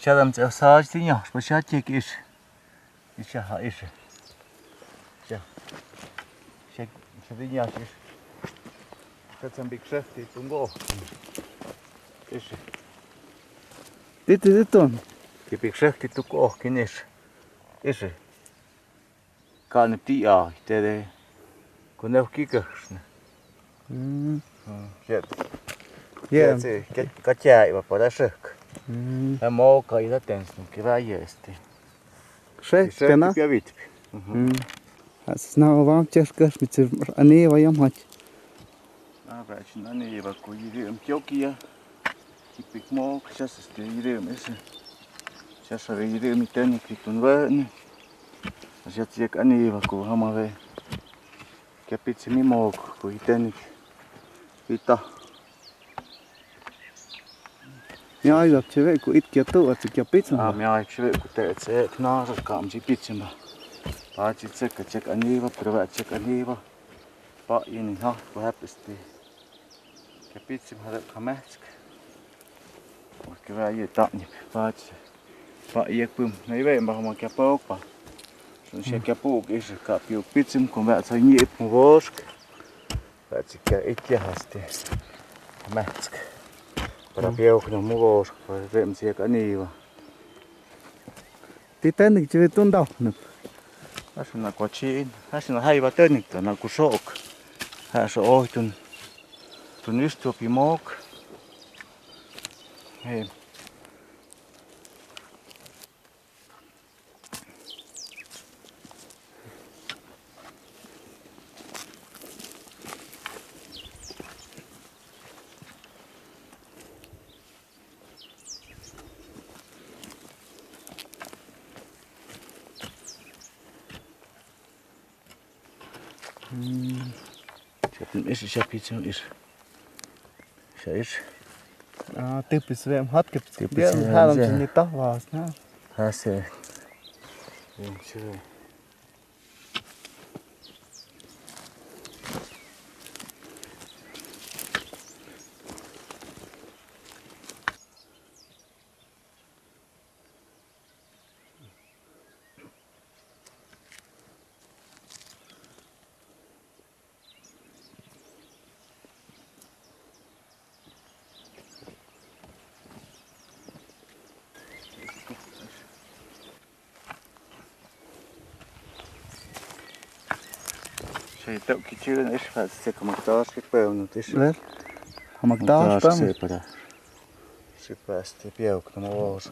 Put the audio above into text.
Siadam z osage ty nhỏ, bo siad tiek is. Is ja ha is. Ja. Siad ty nhỏ is. Siad sam big chef ty tungo. Is. Dit ton. Die big chef ty tungo kin is. Is. Kan op die ja, det kun ook kigge. Siad. Yeah. Cái chạy và bỏ ra sực. Em mò cái đó tiền xuống cái vai gì thì. Schlecht, genau. Cái vịt. Es nav vam češkas, mit ir ane vajam hać. Vậy chứ anh ấy và cô gì em kéo kia. Cái big mò cái sao sẽ gì em ấy. Sao sẽ gì em tên cái tuần vợ. Sao sẽ anh ấy và cô ham về. Cái bít mi mò cô tên cái ta. Ja, ich hab schon gut ít kia tu, also kia pizza. Mẹ chơi của tệ sẽ nó rồi cảm chỉ biết chứ mà. Ba chỉ check anh đi vào, rồi check anh đi vào. Ba yên ha, có hấp tí. Cái biết chứ mà được khám hết. Cái vai gì tạm nhỉ, ba yên bùm, lấy về mà không cái bốc ba. Rồi sẽ cái bốc cái sự cả biểu biết chứ còn vậy thôi nhịp một vós. Vậy chỉ cái ít kia hết tí. Khám hết. Para piau que no mugo, para ver si acá ni va. Tí tên thì chơi tuần đầu nữa. Há na cochín, há na hay va técnico, na cusok. Há so oi tun isto pimok. Hey. Ich hab jetzt ist. Typisch wie im Hut gibt es. Wir haben schon nicht da was, ne? Hast du. Então que tira nesse faz ser como que tá que pão não deixa. Ver? Haben wir da Tá spam? para. Se faz te piau que não ouço.